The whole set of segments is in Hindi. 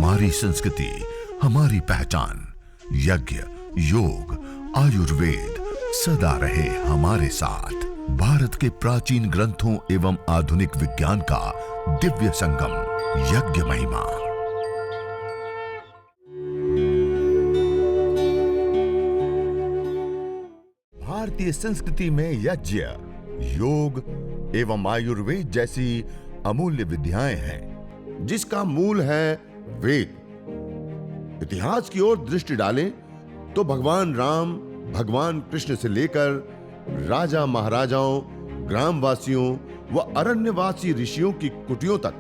हमारी संस्कृति, हमारी पहचान। यज्ञ, योग, आयुर्वेद सदा रहे हमारे साथ। भारत के प्राचीन ग्रंथों एवं आधुनिक विज्ञान का दिव्य संगम, यज्ञ महिमा। भारतीय संस्कृति में यज्ञ, योग एवं आयुर्वेद जैसी अमूल्य विद्याएं हैं, जिसका मूल है वेद। इतिहास की ओर दृष्टि डालें तो भगवान राम, भगवान कृष्ण से लेकर राजा महाराजाओं, ग्रामवासियों व अरण्यवासी ऋषियों की कुटियों तक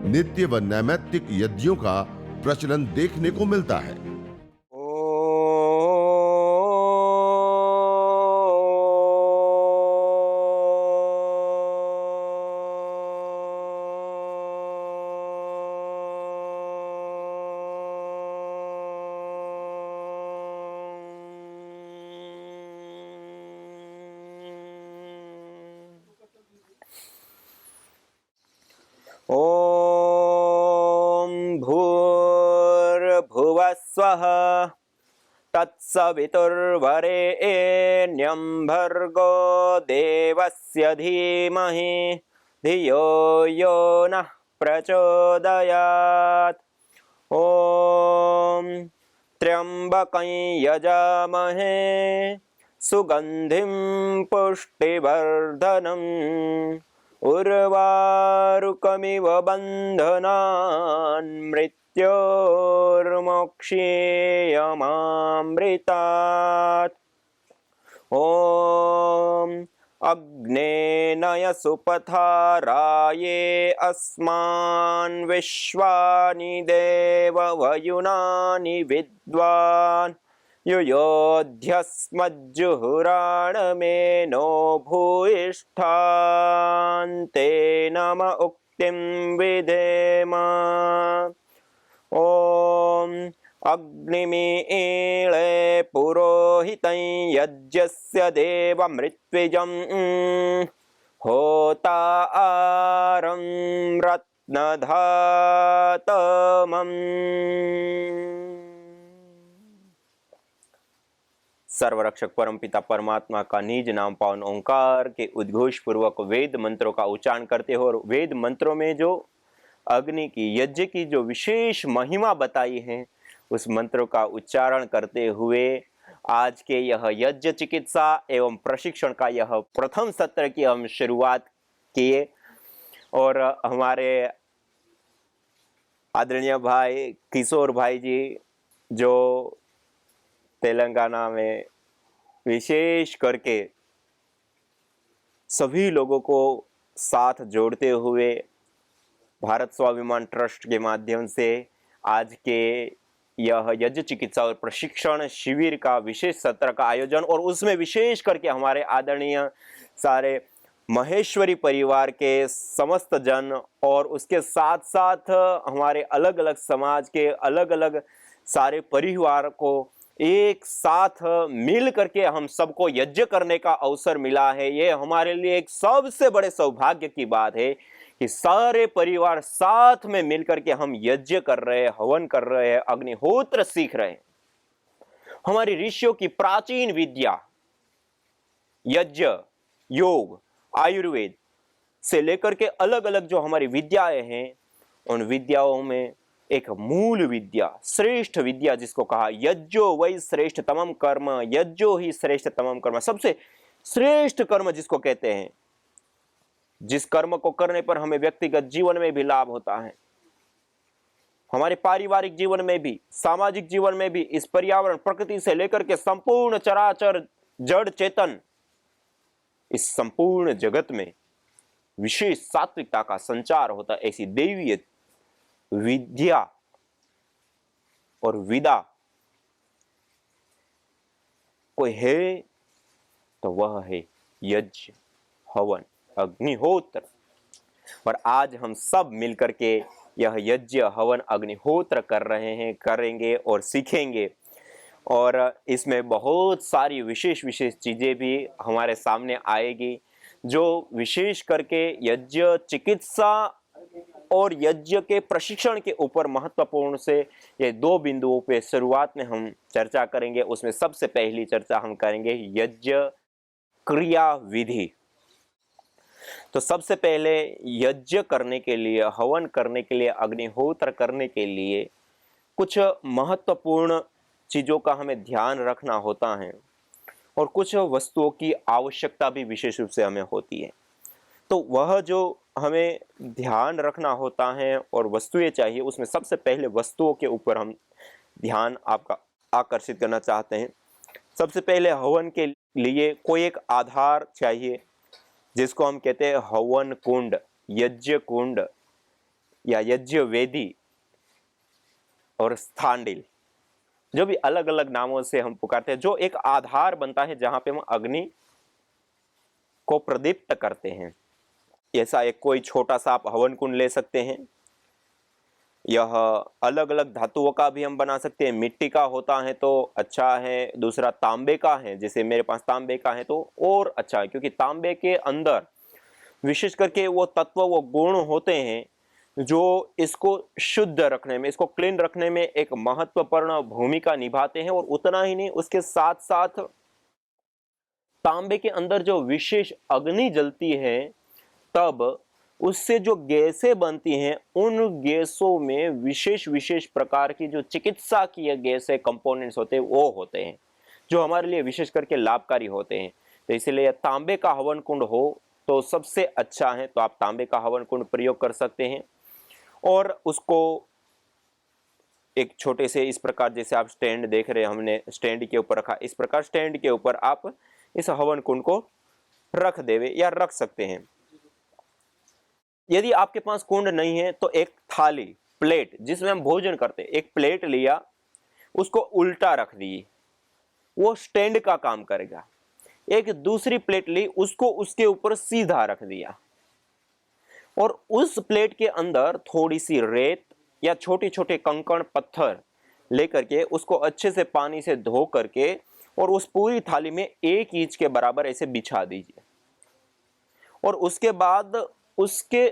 नित्य व नैमित्तिक यज्ञों का प्रचलन देखने को मिलता है। ॐ भूर्भुवः स्वः तत्सवितुर्वरेण्यं भर्गो देवस्य धीमहि धियो यो नः प्रचोदयात्। ॐ त्र्यम्बकं यजामहे सुगन्धिं पुष्टिवर्धनम् उर्वारुकमिव बन्धनान् मृत्योर्मोक्षीयमामृतात्। ॐ अग्नेनय सुपथाराये अस्मान् विश्वानि देववयुनानि विद्वान् युयोध्यस्मज्जुहुराणमेनो भूयिष्ठान्ते नम उक्तिं विधेम। ॐ अग्निमीळे पुरोहितं यज्ञस्य देवमृत्विजं होतारं रत्नधातमम्। सर्वरक्षक परमपिता परमात्मा का निज नाम पावन ओंकार के उद्घोष पूर्वक वेद मंत्रों का उच्चारण करते हो और वेद मंत्रों में जो अग्नि की, यज्ञ की जो विशेष महिमा बताई है, उस मंत्रों का उच्चारण करते हुए आज के यह यज्ञ चिकित्सा एवं प्रशिक्षण का यह प्रथम सत्र की हम शुरुआत किए। और हमारे आदरणीय भाई किशोर भाई जी जो तेलंगाना में विशेष करके सभी लोगों को साथ जोड़ते हुए भारत स्वाभिमान ट्रस्ट के माध्यम से आज के यह यज्ञ चिकित्सा और प्रशिक्षण शिविर का विशेष सत्र का आयोजन, और उसमें विशेष करके हमारे आदरणीय सारे महेश्वरी परिवार के समस्त जन और उसके साथ साथ हमारे अलग अलग समाज के अलग अलग सारे परिवार को एक साथ मिल करके हम सबको यज्ञ करने का अवसर मिला है। ये हमारे लिए एक सबसे बड़े सौभाग्य की बात है कि सारे परिवार साथ में मिल करके हम यज्ञ कर रहे हैं, हवन कर रहे हैं, अग्निहोत्र सीख रहे हैं। हमारी ऋषियों की प्राचीन विद्या यज्ञ, योग, आयुर्वेद से लेकर के अलग अलग जो हमारी विद्याएं हैं, उन विद्याओं में एक मूल विद्या, श्रेष्ठ विद्या जिसको कहा यज्ञो वै श्रेष्ठ तमम कर्म, यज्ञो ही श्रेष्ठ तमम कर्म, सबसे श्रेष्ठ कर्म जिसको कहते हैं, जिस कर्म को करने पर हमें व्यक्तिगत जीवन में भी लाभ होता है, हमारे पारिवारिक जीवन में भी, सामाजिक जीवन में भी, इस पर्यावरण प्रकृति से लेकर के संपूर्ण चराचर जड़ चेतन, इस संपूर्ण जगत में विशेष सात्विकता का संचार होता है। ऐसी दैवीय विद्या और विदा कोई है तो वह है यज्ञ, हवन, अग्निहोत्र। और आज हम सब मिलकर के यह यज्ञ, हवन, अग्निहोत्र कर रहे हैं, करेंगे और सीखेंगे। और इसमें बहुत सारी विशेष विशेष चीज़ें भी हमारे सामने आएगी, जो विशेष करके यज्ञ चिकित्सा और यज्ञ के प्रशिक्षण के ऊपर महत्वपूर्ण से ये दो बिंदुओं पे शुरुआत में हम चर्चा करेंगे। उसमें सबसे पहली चर्चा हम करेंगे यज्ञ क्रिया विधि। तो सबसे पहले यज्ञ करने के लिए, हवन करने के लिए, अग्निहोत्र करने के लिए कुछ महत्वपूर्ण चीज़ों का हमें ध्यान रखना होता है और कुछ वस्तुओं की आवश्यकता भी विशेष रूप से हमें होती है। तो वह जो हमें ध्यान रखना होता है और वस्तुएं चाहिए, उसमें सबसे पहले वस्तुओं के ऊपर हम ध्यान आपका आकर्षित करना चाहते हैं। सबसे पहले हवन के लिए कोई एक आधार चाहिए, जिसको हम कहते हैं हवन कुंड, यज्ञ कुंड या यज्ञ वेदी और स्थानडिल, जो भी अलग अलग नामों से हम पुकारते हैं, जो एक आधार बनता है जहां पे हम अग्नि को प्रदीप्त करते हैं। ऐसा एक कोई छोटा सा आप हवन कुंड ले सकते हैं। यह अलग अलग धातुओं का भी हम बना सकते हैं। मिट्टी का होता है तो अच्छा है, दूसरा तांबे का है, जैसे मेरे पास तांबे का है तो और अच्छा है, क्योंकि तांबे के अंदर विशेष करके वो तत्व, वो गुण होते हैं जो इसको शुद्ध रखने में, इसको क्लीन रखने में एक महत्वपूर्ण भूमिका निभाते हैं। और उतना ही नहीं, उसके साथ साथ तांबे के अंदर जो विशेष अग्नि जलती है, तब उससे जो गैसें बनती हैं, उन गैसों में विशेष विशेष प्रकार की जो चिकित्सा की गैसें, कंपोनेंट्स होते हैं, वो होते हैं जो हमारे लिए विशेष करके लाभकारी होते हैं। तो इसलिए तांबे का हवन कुंड हो तो सबसे अच्छा है, तो आप तांबे का हवन कुंड प्रयोग कर सकते हैं। और उसको एक छोटे से इस प्रकार, जैसे आप स्टैंड देख रहे हैं, हमने स्टैंड के ऊपर रखा, इस प्रकार स्टैंड के ऊपर आप इस हवन कुंड को रख देवे या रख सकते हैं। यदि आपके पास कुंड नहीं है तो एक थाली, प्लेट जिसमें हम भोजन करते हैं, एक प्लेट लिया, उसको उल्टा रख दी, वो स्टैंड का काम करेगा। एक दूसरी प्लेट ली, उसको उसके ऊपर सीधा रख दिया और उस प्लेट के अंदर थोड़ी सी रेत या छोटे छोटे कंकड़ पत्थर लेकर के उसको अच्छे से पानी से धो करके और उस पूरी थाली में 1 इंच के बराबर ऐसे बिछा दीजिए। और उसके बाद उसके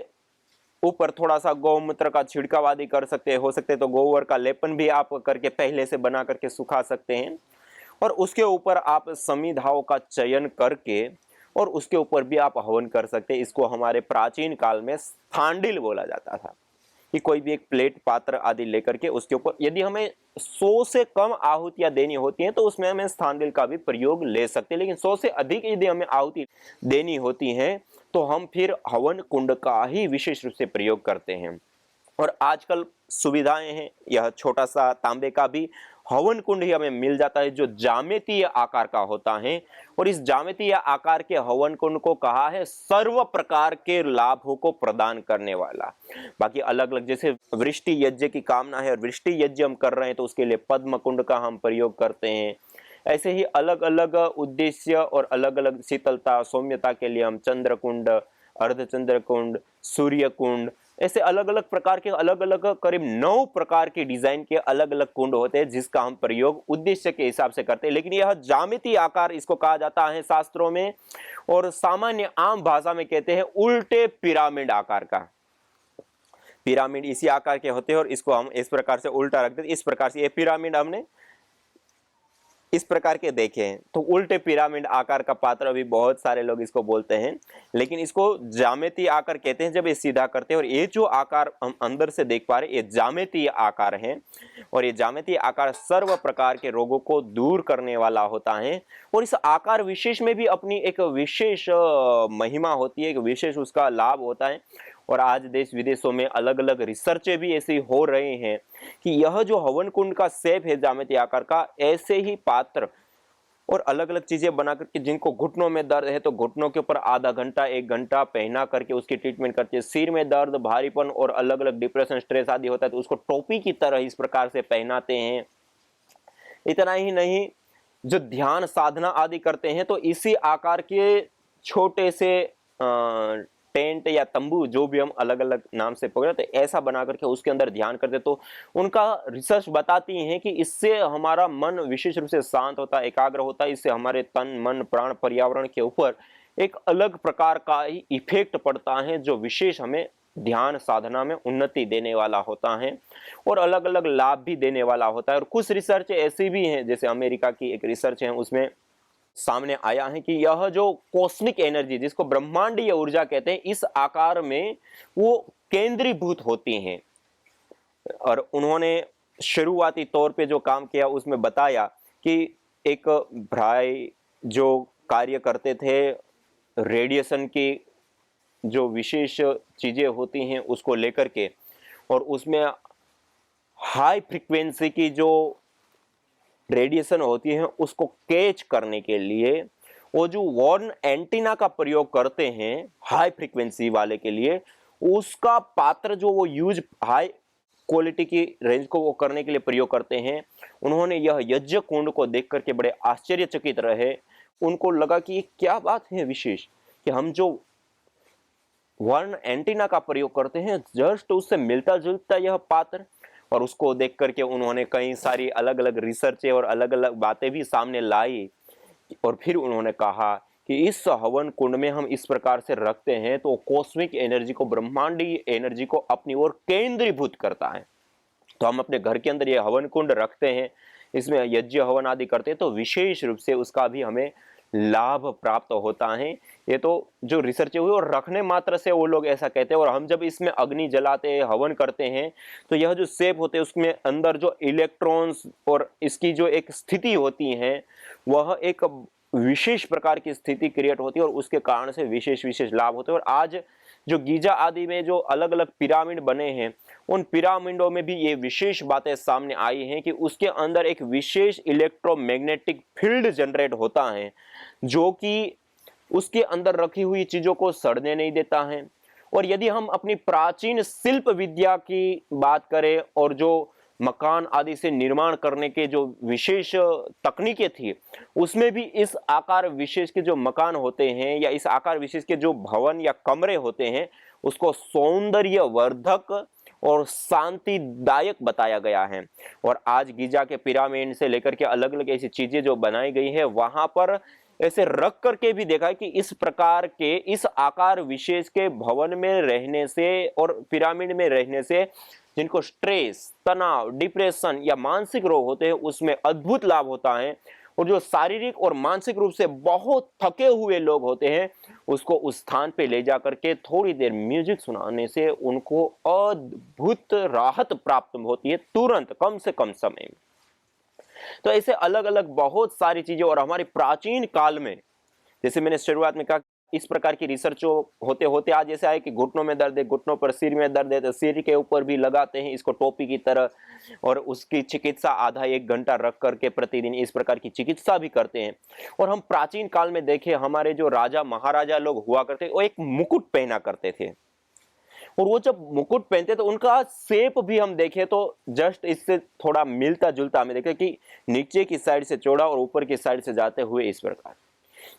ऊपर थोड़ा सा गौमूत्र का छिड़काव आदि कर सकते हैं, हो सकते तो गोबर का लेपन भी आप करके पहले से बना करके सुखा सकते हैं। और उसके ऊपर आप समिधाओं का चयन करके और उसके ऊपर भी आप हवन कर सकते हैं। इसको हमारे प्राचीन काल में स्थानडिल बोला जाता था, कि कोई भी एक प्लेट, पात्र आदि लेकर के उसके ऊपर यदि हमें 100 से कम आहुतियां देनी होती हैं तो उसमें हमें स्थानडिल का भी प्रयोग ले सकते हैं। लेकिन 100 से अधिक यदि हमें आहुति देनी होती है तो हम फिर हवन कुंड का ही विशेष रूप से प्रयोग करते हैं। और आजकल सुविधाएं हैं, यह छोटा सा तांबे का भी हवन कुंड ही हमें मिल जाता है, जो ज्यामितीय आकार का होता है। और इस ज्यामितीय आकार के हवन कुंड को कहा है सर्व प्रकार के लाभों को प्रदान करने वाला। बाकी अलग अलग, जैसे वृष्टि यज्ञ की कामना है और वृष्टि यज्ञ हम कर रहे हैं तो उसके लिए पद्म कुंड का हम प्रयोग करते हैं। ऐसे ही अलग अलग उद्देश्य और अलग अलग शीतलता, सौम्यता के लिए हम चंद्र कुंड, अर्धचंद्र कुंड, सूर्य कुंड, ऐसे अलग अलग प्रकार के, अलग अलग करीब 9 प्रकार के डिजाइन के अलग अलग कुंड होते हैं, जिसका हम प्रयोग उद्देश्य के हिसाब से करते हैं। लेकिन यह ज्यामितीय आकार इसको कहा जाता है शास्त्रों में, और सामान्य आम भाषा में कहते हैं उल्टे पिरामिड आकार का। पिरामिड इसी आकार के होते हैं और इसको हम इस प्रकार से उल्टा रख देते। इस प्रकार से ये पिरामिड हमने इस प्रकार के देखे हैं, तो उल्टे पिरामिड आकार का पात्र भी बहुत सारे लोग इसको बोलते हैं, लेकिन इसको ज्यामितीय आकार कहते हैं जब ये सीधा करते हैं। और ये जो आकार हम अंदर से देख पा रहे हैं, ये ज्यामितीय आकार है, और ये ज्यामितीय आकार सर्व प्रकार के रोगों को दूर करने वाला होता है। और इस आकार विशेष में भी अपनी एक विशेष महिमा होती है, एक विशेष उसका लाभ होता है। और आज देश विदेशों में अलग अलग रिसर्चें भी ऐसी हो रहे हैं कि यह जो हवन कुंड का शेप है ज्यामितीय आकार का, ऐसे ही पात्र और अलग अलग चीजें बना करके, जिनको घुटनों में दर्द है तो घुटनों के ऊपर आधा घंटा 1 घंटा पहना करके उसकी ट्रीटमेंट करते हैं। सिर में दर्द, भारीपन और अलग अलग डिप्रेशन, स्ट्रेस आदि होता है तो उसको टोपी की तरह इस प्रकार से पहनाते हैं। इतना ही नहीं, जो ध्यान साधना आदि करते हैं तो इसी आकार के छोटे से टेंट या तंबू, जो भी हम अलग अलग नाम से पकड़ते, ऐसा बना करके उसके अंदर ध्यान करते, तो उनका रिसर्च बताती है कि इससे हमारा मन विशेष रूप से शांत होता है, एकाग्र होता है। इससे हमारे तन, मन, प्राण, पर्यावरण के ऊपर एक अलग प्रकार का ही इफेक्ट पड़ता है, जो विशेष हमें ध्यान साधना में उन्नति देने वाला होता है और अलग अलग लाभ भी देने वाला होता है। और कुछ रिसर्च ऐसी भी हैं, जैसे अमेरिका की एक रिसर्च है, उसमें सामने आया है कि यह जो कॉस्मिक एनर्जी, जिसको ब्रह्मांडीय ऊर्जा कहते हैं, इस आकार में वो केंद्रीभूत होती हैं। और उन्होंने शुरुआती तौर पे जो काम किया उसमें बताया कि एक भाई जो कार्य करते थे रेडिएशन की जो विशेष चीजें होती हैं उसको लेकर के, और उसमें हाई फ्रीक्वेंसी की जो रेडिएशन होती है उसको कैच करने के लिए वो जो वॉर्न एंटीना का प्रयोग करते हैं हाई फ्रीक्वेंसी वाले के लिए, उसका पात्र जो वो यूज हाई क्वालिटी की रेंज को वो करने के लिए प्रयोग करते हैं। उन्होंने यह यज्ञ कुंड को देख करके बड़े आश्चर्यचकित रहे। उनको लगा कि ये क्या बात है विशेष कि हम जो वॉर्न एंटीना का प्रयोग करते हैं जस्ट उससे मिलता जुलता यह पात्र। और उसको देख करके उन्होंने कई सारी अलग अलग रिसर्च और अलग अलग बातें भी सामने लाई, और फिर उन्होंने कहा कि इस हवन कुंड में हम इस प्रकार से रखते हैं तो कॉस्मिक एनर्जी को, ब्रह्मांडीय एनर्जी को अपनी ओर केंद्रीभूत करता है। तो हम अपने घर के अंदर ये हवन कुंड रखते हैं, इसमें यज्ञ हवन आदि करते हैं, तो विशेष रूप से उसका भी हमें लाभ प्राप्त होता है। ये तो जो रिसर्च हुई और रखने मात्र से वो लोग ऐसा कहते हैं। और हम जब इसमें अग्नि जलाते हैं, हवन करते हैं, तो यह जो सेप होते हैं उसमें अंदर जो इलेक्ट्रॉन्स और इसकी जो एक स्थिति होती है वह एक विशेष प्रकार की स्थिति क्रिएट होती है और उसके कारण से विशेष विशेष लाभ होते हैं। और आज जो गीजा आदि में जो अलग अलग पिरामिड बने हैं, उन पिरामिडों में भी ये विशेष बातें सामने आई हैं कि उसके अंदर एक विशेष इलेक्ट्रोमैग्नेटिक फील्ड जनरेट होता है जो कि उसके अंदर रखी हुई चीजों को सड़ने नहीं देता है। और यदि हम अपनी प्राचीन शिल्प विद्या की बात करें और जो मकान आदि से निर्माण करने के जो विशेष तकनीकें थी, उसमें भी इस आकार विशेष के जो मकान होते हैं या इस आकार विशेष के जो भवन या कमरे होते हैं उसको सौंदर्यवर्धक और शांतिदायक बताया गया है। और आज गीजा के पिरामिड से लेकर के अलग अलग ऐसी चीजें जो बनाई गई है वहां पर ऐसे रख करके भी देखा है कि इस प्रकार के इस आकार विशेष के भवन में रहने से और पिरामिड में रहने से जिनको स्ट्रेस, तनाव, डिप्रेशन या मानसिक रोग होते हैं उसमें अद्भुत लाभ होता है। और जो शारीरिक और मानसिक रूप से बहुत थके हुए लोग होते हैं उसको उस स्थान पे ले जा करके थोड़ी देर म्यूजिक सुनाने से उनको अद्भुत राहत प्राप्त होती है तुरंत, कम से कम समय में। तो ऐसे अलग अलग बहुत सारी चीजें। और हमारे प्राचीन काल में, जैसे मैंने शुरुआत में कहा, इस प्रकार की रिसर्च होते होते आज ऐसे आए कि घुटनों में दर्द है, घुटनों पर सिर में दर्द है तो सिर के ऊपर भी लगाते हैं इसको टोपी की तरह, और उसकी चिकित्सा आधा एक घंटा रख करके प्रतिदिन इस प्रकार की चिकित्सा भी करते हैं। और हम प्राचीन काल में देखें, हमारे जो राजा महाराजा लोग हुआ करते वो एक मुकुट पहना करते थे, और वो जब मुकुट पहनते तो उनका शेप भी हम देखें तो जस्ट इससे थोड़ा मिलता जुलता हमें देखें कि नीचे की साइड से चौड़ा और ऊपर की साइड से जाते हुए इस प्रकार।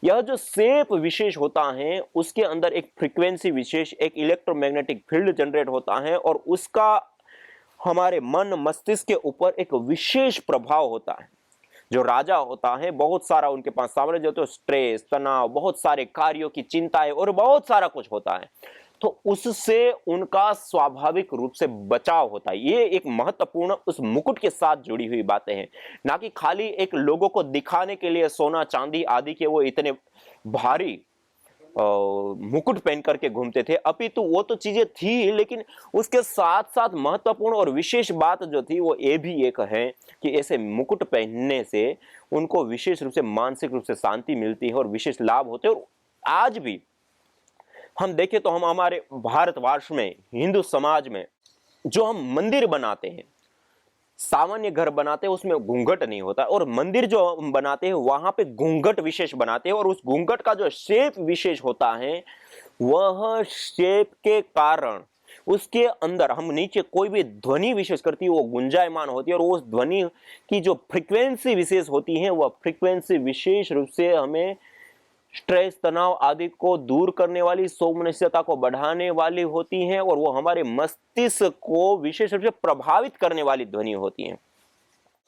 यह जो शेप विशेष होता है उसके अंदर एक फ्रीक्वेंसी विशेष, एक इलेक्ट्रोमैग्नेटिक फील्ड जनरेट होता है और उसका हमारे मन मस्तिष्क के ऊपर एक विशेष प्रभाव होता है। जो राजा होता है बहुत सारा उनके पास साम्राज्य होता है, स्ट्रेस, तनाव, बहुत सारे कार्यों की चिंताएं और बहुत सारा कुछ होता है, तो उससे उनका स्वाभाविक रूप से बचाव होता है। ये एक महत्वपूर्ण उस मुकुट के साथ जुड़ी हुई बातें हैं, ना कि खाली एक लोगों को दिखाने के लिए सोना चांदी आदि के वो इतने भारी मुकुट पहन करके घूमते थे। अपितु वो तो चीजें थी, लेकिन उसके साथ साथ महत्वपूर्ण और विशेष बात जो थी वो ये भी एक है कि ऐसे मुकुट पहनने से उनको विशेष रूप से मानसिक रूप से शांति मिलती है और विशेष लाभ होते हैं। और आज भी हम देखें तो हम हमारे भारतवर्ष में, हिंदू समाज में जो हम मंदिर बनाते हैं, सामान्य घर बनाते हैं उसमें घूंघट नहीं होता, और मंदिर जो हम बनाते हैं वहां पे घूंघट विशेष बनाते हैं। और उस घूंघट का जो शेप विशेष होता है वह शेप के कारण उसके अंदर हम नीचे कोई भी ध्वनि विशेष करती है वो गुंजायमान होती है, और उस ध्वनि की जो फ्रीक्वेंसी विशेष होती है वह फ्रीक्वेंसी विशेष रूप से हमें स्ट्रेस, तनाव आदि को दूर करने वाली, सौमनस्यता को बढ़ाने वाली होती हैं, और वो हमारे मस्तिष्क को विशेष रूप से प्रभावित करने वाली ध्वनि होती हैं।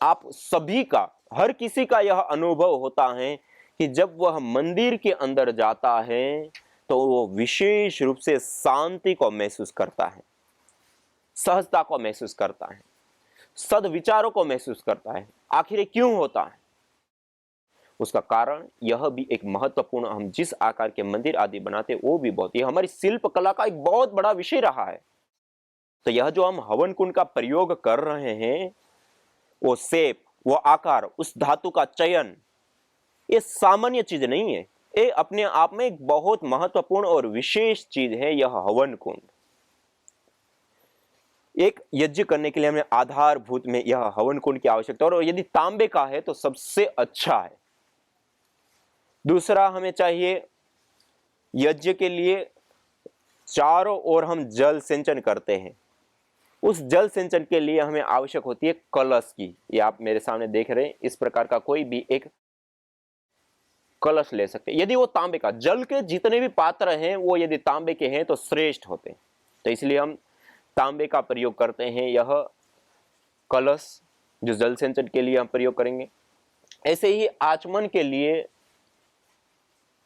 आप सभी का, हर किसी का यह अनुभव होता है कि जब वह मंदिर के अंदर जाता है तो वो विशेष रूप से शांति को महसूस करता है, सहजता को महसूस करता है, सद्विचारों को महसूस करता है। आखिर ये क्यों होता है? उसका कारण यह भी एक महत्वपूर्ण, हम जिस आकार के मंदिर आदि बनाते हैं वो भी बहुत, ये हमारी शिल्प कला का एक बहुत बड़ा विषय रहा है। तो यह जो हम हवन कुंड का प्रयोग कर रहे हैं, वो शेप, वो आकार, उस धातु का चयन, ये सामान्य चीज नहीं है। ये अपने आप में एक बहुत महत्वपूर्ण और विशेष चीज है यह हवन कुंड। एक यज्ञ करने के लिए हमें आधारभूत में यह हवन कुंड की आवश्यकता है, और यदि तांबे का है तो सबसे अच्छा है। दूसरा, हमें चाहिए यज्ञ के लिए चारों ओर हम जल सिंचन करते हैं, उस जल सिंचन के लिए हमें आवश्यक होती है कलश की। ये आप मेरे सामने देख रहे हैं, इस प्रकार का कोई भी एक कलश ले सकते हैं। यदि वो तांबे का, जल के जितने भी पात्र हैं वो यदि तांबे के हैं तो श्रेष्ठ होते हैं, तो इसलिए हम तांबे का प्रयोग करते हैं। यह कलश जो जल सिंचन के लिए हम प्रयोग करेंगे। ऐसे ही आचमन के लिए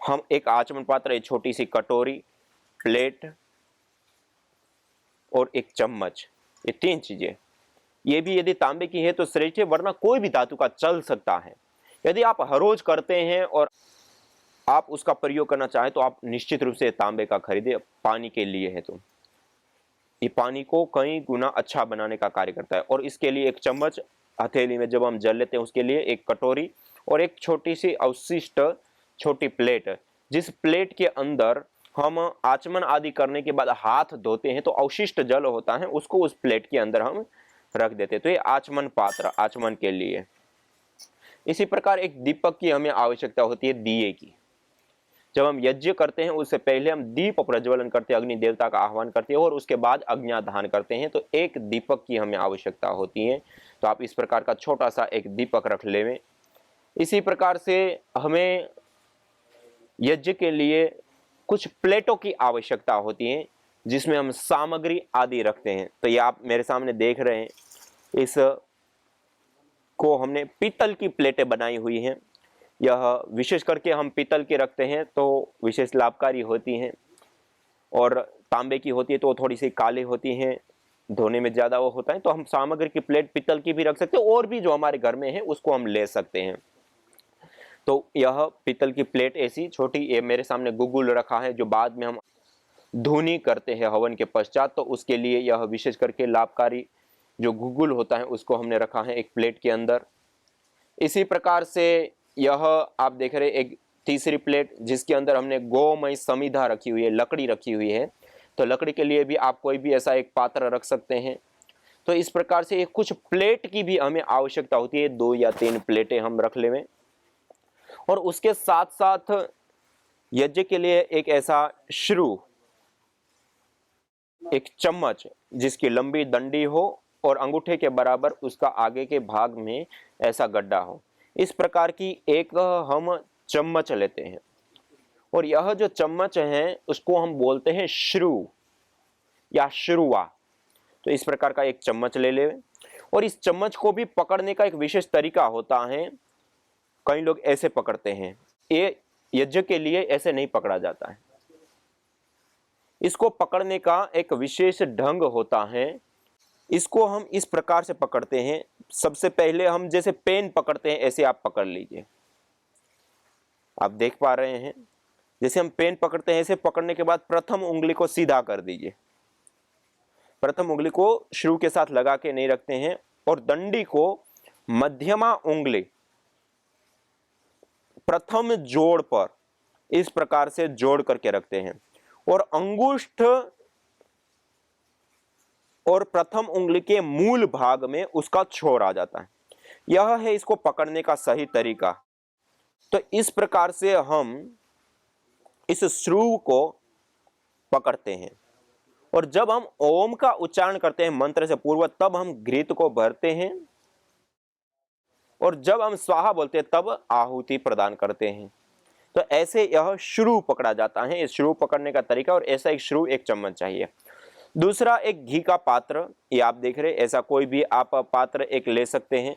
हम एक आचमन पात्र, एक छोटी सी कटोरी, प्लेट और एक चम्मच, ये 3 चीजें, ये भी यदि तांबे की है तो श्रेष्ठ है, वरना कोई भी धातु का चल सकता है। यदि आप हर रोज करते हैं और आप उसका प्रयोग करना चाहें तो आप निश्चित रूप से तांबे का खरीदे। पानी के लिए है तो ये पानी को कई गुना अच्छा बनाने का कार्य करता है। और इसके लिए एक चम्मच, हथेली में जब हम जल लेते हैं उसके लिए एक कटोरी, और एक छोटी सी अवशिष्ट छोटी प्लेट, जिस प्लेट के अंदर हम आचमन आदि करने के बाद हाथ धोते हैं तो अवशिष्ट जल होता है, उसको उस प्लेट के अंदर हम रख देते हैं। तो ये आचमन पात्र, आचमन के लिए। इसी प्रकार एक दीपक की हमें आवश्यकता होती है, दिए की। जब हम यज्ञ करते हैं उससे पहले हम दीप प्रज्वलन करते हैं, अग्नि देवता का आह्वान करते हैं, और उसके बाद अग्न्याधान करते हैं, तो एक दीपक की हमें आवश्यकता होती है। तो आप इस प्रकार का छोटा सा एक दीपक रख लें। इसी प्रकार से हमें यज्ञ के लिए कुछ प्लेटों की आवश्यकता होती है जिसमें हम सामग्री आदि रखते हैं। तो ये आप मेरे सामने देख रहे हैं, इस को हमने पीतल की प्लेटें बनाई हुई हैं। यह विशेष करके हम पीतल के रखते हैं तो विशेष लाभकारी होती हैं, और तांबे की होती है तो थोड़ी सी काली होती हैं, धोने में ज़्यादा वो होता है। तो हम सामग्री की प्लेट पीतल की भी रख सकते हैं, और भी जो हमारे घर में है उसको हम ले सकते हैं। तो यह पीतल की प्लेट ऐसी छोटी, ये मेरे सामने गुगुल रखा है जो बाद में हम धुनी करते हैं हवन के पश्चात, तो उसके लिए यह विशेष करके लाभकारी जो गुगुल होता है उसको हमने रखा है एक प्लेट के अंदर। इसी प्रकार से यह आप देख रहे एक तीसरी प्लेट जिसके अंदर हमने गोमय समिधा रखी हुई है, लकड़ी रखी हुई है। तो लकड़ी के लिए भी आप कोई भी ऐसा एक पात्र रख सकते हैं। तो इस प्रकार से एक कुछ प्लेट की भी हमें आवश्यकता होती है, 2 या 3 प्लेटें हम रख लें। और उसके साथ साथ यज्ञ के लिए एक ऐसा श्रु, एक चम्मच जिसकी लंबी डंडी हो और अंगूठे के बराबर उसका आगे के भाग में ऐसा गड्ढा हो, इस प्रकार की एक हम चम्मच लेते हैं। और यह जो चम्मच है उसको हम बोलते हैं श्रु या श्रुआ। तो इस प्रकार का एक चम्मच ले ले, और इस चम्मच को भी पकड़ने का एक विशेष तरीका होता है। कई लोग ऐसे पकड़ते हैं, ये यज्ञ के लिए ऐसे नहीं पकड़ा जाता है। इसको पकड़ने का एक विशेष ढंग होता है। इसको हम इस प्रकार से पकड़ते हैं। सबसे पहले हम जैसे पेन पकड़ते हैं ऐसे आप पकड़ लीजिए। आप देख पा रहे हैं जैसे हम पेन पकड़ते हैं, ऐसे पकड़ने के बाद प्रथम उंगली को सीधा कर दीजिए। प्रथम उंगली को श्रु के साथ लगा के नहीं रखते हैं, और डंडी को मध्यमा उंगली प्रथम जोड़ पर इस प्रकार से जोड़ करके रखते हैं, और अंगुष्ठ और प्रथम उंगली के मूल भाग में उसका छोर आ जाता है। यह है इसको पकड़ने का सही तरीका। तो इस प्रकार से हम इस श्रु को पकड़ते हैं, और जब हम ओम का उच्चारण करते हैं मंत्र से पूर्व, तब हम घृत को भरते हैं, और जब हम स्वाहा बोलते हैं तब आहुति प्रदान करते हैं। तो ऐसे यह श्रु पकड़ा जाता है। इस श्रु पकड़ने का तरीका, और ऐसा एक श्रु एक चम्मच चाहिए। दूसरा एक घी का पात्र, ये आप देख रहे हैं, ऐसा कोई भी आप पात्र एक ले सकते हैं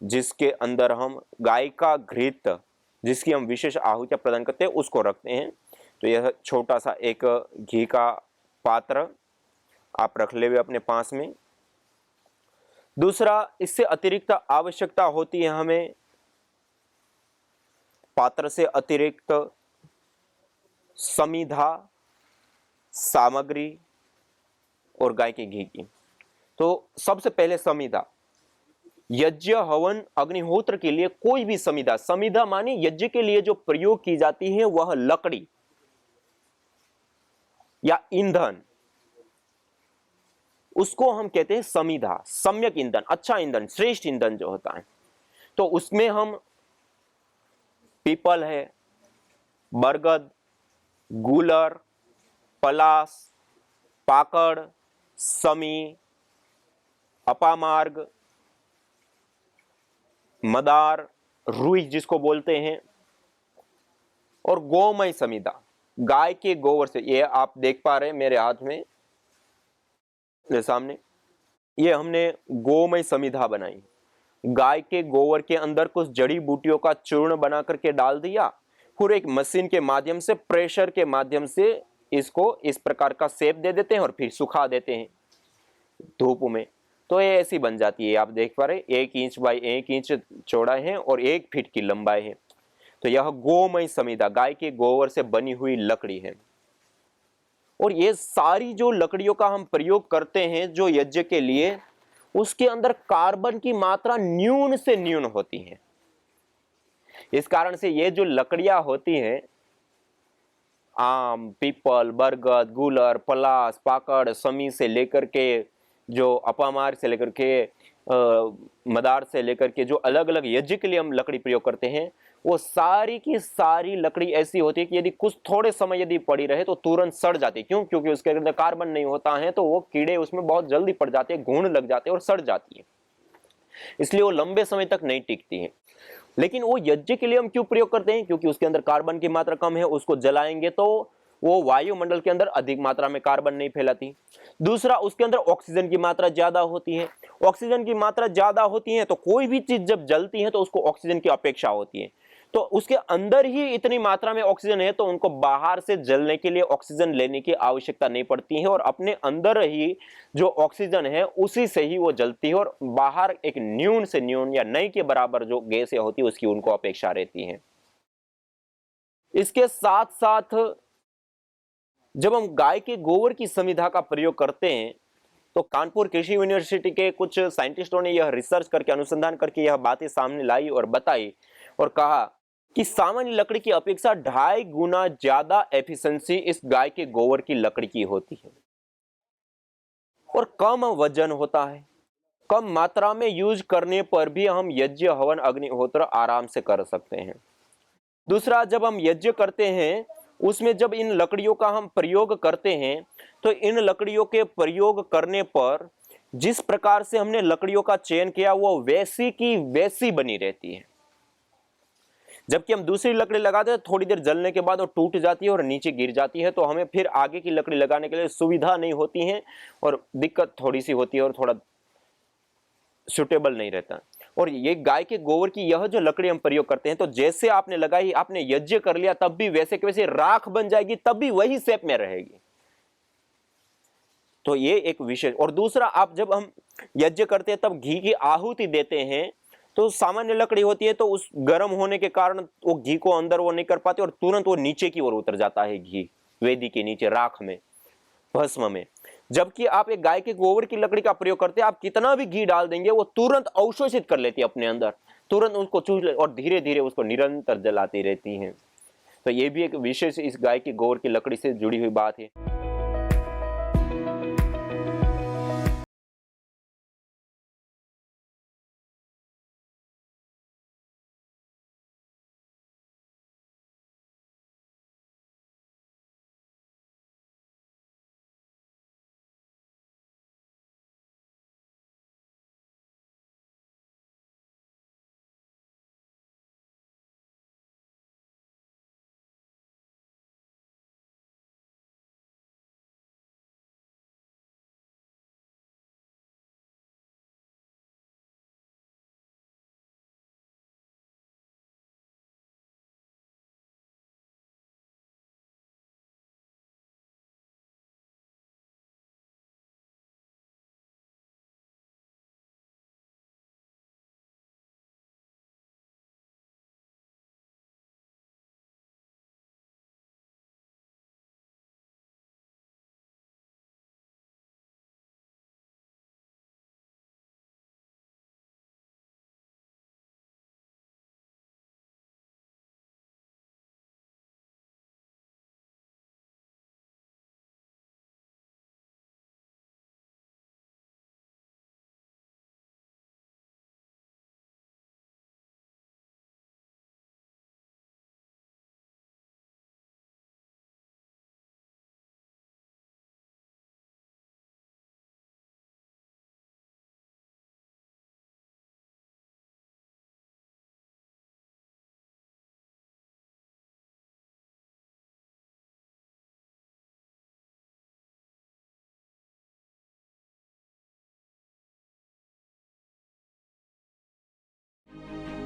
जिसके अंदर हम गाय का घृत जिसकी हम विशेष आहुतियाँ प्रदान करते हैं उसको रखते हैं। तो यह छोटा सा एक घी का पात्र आप रख ले हुए अपने पास में। दूसरा, इससे अतिरिक्त आवश्यकता होती है हमें पात्र से अतिरिक्त समिधा सामग्री और गाय के घी की। तो सबसे पहले समिधा, यज्ञ हवन अग्निहोत्र के लिए कोई भी समिधा, समिधा माने यज्ञ के लिए जो प्रयोग की जाती है वह लकड़ी या ईंधन, उसको हम कहते हैं समिधा, सम्यक ईंधन, अच्छा ईंधन, श्रेष्ठ ईंधन जो होता है। तो उसमें हम पीपल है, बरगद, गूलर, पलास, पाकड़, समी, अपामार्ग, मदार, रुई जिसको बोलते हैं, और गोमय समिधा, गाय के गोबर से। ये आप देख पा रहे हैं मेरे हाथ में मेरे सामने, ये हमने गोमय समिधा बनाई। गाय के गोबर के अंदर कुछ जड़ी बूटियों का चूर्ण बना करके डाल दिया, फिर एक मशीन के माध्यम से, प्रेशर के माध्यम से इसको इस प्रकार का शेप दे देते हैं और फिर सुखा देते हैं धूप में। तो ये ऐसी बन जाती है, आप देख पा रहे 1 इंच बाई 1 इंच चौड़ाई है और 1 फीट की लंबाई है। तो यह गोमय समिधा, गाय के गोबर से बनी हुई लकड़ी है। और ये सारी जो लकड़ियों का हम प्रयोग करते हैं जो यज्ञ के लिए, उसके अंदर कार्बन की मात्रा न्यून से न्यून होती है। इस कारण से ये जो लकड़ियां होती हैं, आम, पीपल, बरगद, गूलर, पलास, पाकड़, समी से लेकर के जो अपामार से लेकर के मदार से लेकर के जो अलग अलग यज्ञ के लिए हम लकड़ी प्रयोग करते हैं, वो सारी की सारी लकड़ी ऐसी होती है कि यदि कुछ थोड़े समय यदि पड़ी रहे तो तुरंत सड़ जाती है। क्यों? क्योंकि उसके अंदर कार्बन नहीं होता है, तो वो कीड़े उसमें बहुत जल्दी पड़ जाते हैं, घुन लग जाते हैं और सड़ जाती है, इसलिए वो लंबे समय तक नहीं टिकती है। लेकिन वो यज्ञ के लिए हम क्यों प्रयोग करते हैं? क्योंकि उसके अंदर कार्बन की मात्रा कम है, उसको जलाएंगे तो वो वायुमंडल के अंदर अधिक मात्रा में कार्बन नहीं फैलाती। दूसरा, उसके अंदर ऑक्सीजन की मात्रा ज्यादा होती है। ऑक्सीजन की मात्रा ज्यादा होती है तो कोई भी चीज जब जलती है तो उसको ऑक्सीजन की अपेक्षा होती है। तो उसके अंदर ही इतनी मात्रा में ऑक्सीजन है तो उनको बाहर से जलने के लिए ऑक्सीजन लेने की आवश्यकता नहीं पड़ती है, और अपने अंदर ही जो ऑक्सीजन है उसी से ही वो जलती है, और बाहर एक न्यून से न्यून या नई के बराबर जो गैस होती है उसकी उनको अपेक्षा रहती है। इसके साथ साथ जब हम गाय के गोबर की समिधा का प्रयोग करते हैं तो कानपुर कृषि यूनिवर्सिटी के कुछ साइंटिस्टों ने यह रिसर्च करके, अनुसंधान करके यह बातें सामने लाई और बताई और कहा कि सामान्य लकड़ी की अपेक्षा 2.5 गुना ज्यादा एफिशिएंसी इस गाय के गोबर की लकड़ी की होती है, और कम वजन होता है। कम मात्रा में यूज करने पर भी हम यज्ञ हवन अग्निहोत्र आराम से कर सकते हैं। दूसरा, जब हम यज्ञ करते हैं उसमें जब इन लकड़ियों का हम प्रयोग करते हैं तो इन लकड़ियों के प्रयोग करने पर जिस प्रकार से हमने लकड़ियों का चयन किया वो वैसी की वैसी बनी रहती है। जबकि हम दूसरी लकड़ी लगाते हैं थोड़ी देर जलने के बाद वो टूट जाती है और नीचे गिर जाती है, तो हमें फिर आगे की लकड़ी लगाने के लिए सुविधा नहीं होती है और दिक्कत थोड़ी सी होती है और थोड़ा सुटेबल नहीं रहता। और ये गाय के गोबर की यह जो लकड़ी हम प्रयोग करते हैं तो जैसे आपने लगाई, आपने यज्ञ कर लिया तब भी वैसे के वैसे राख बन जाएगी, तब भी वही शेप में रहेगी। तो ये एक विशेष। और दूसरा, आप जब हम यज्ञ करते हैं तब घी की आहुति देते हैं तो सामान्य लकड़ी होती है तो उस गर्म होने के कारण वो घी को अंदर वो नहीं कर पाते और तुरंत वो नीचे की ओर उतर जाता है, घी वेदी के नीचे राख में, भस्म में। जबकि आप एक गाय के गोबर की लकड़ी का प्रयोग करते हैं, आप कितना भी घी डाल देंगे वो तुरंत अवशोषित कर लेती है अपने अंदर, तुरंत उसको चूस ले और धीरे धीरे उसको निरंतर जलाती रहती हैं। तो ये भी एक विशेष इस गाय के गोबर की लकड़ी से जुड़ी हुई बात है।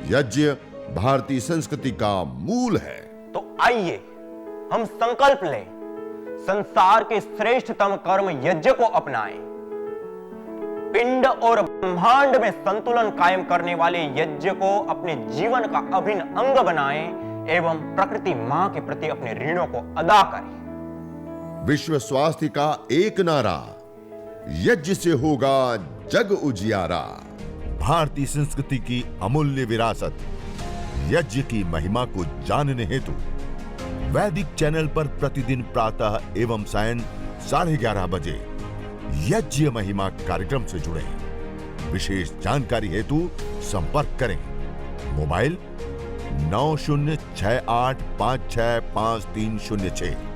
यज्ञ भारतीय संस्कृति का मूल है। तो आइए हम संकल्प लें, संसार के श्रेष्ठतम कर्म यज्ञ को अपनाएं। पिंड और ब्रह्मांड में संतुलन कायम करने वाले यज्ञ को अपने जीवन का अभिन्न अंग बनाएं एवं प्रकृति मां के प्रति अपने ऋणों को अदा करें। विश्व स्वास्थ्य का एक नारा, यज्ञ से होगा जग उजियारा। भारतीय संस्कृति की अमूल्य विरासत यज्ञ की महिमा को जानने हेतु वैदिक चैनल पर प्रतिदिन प्रातः एवं सायं 11:30 बजे यज्ञ महिमा कार्यक्रम से जुड़े। विशेष जानकारी हेतु संपर्क करें। मोबाइल 9068565306।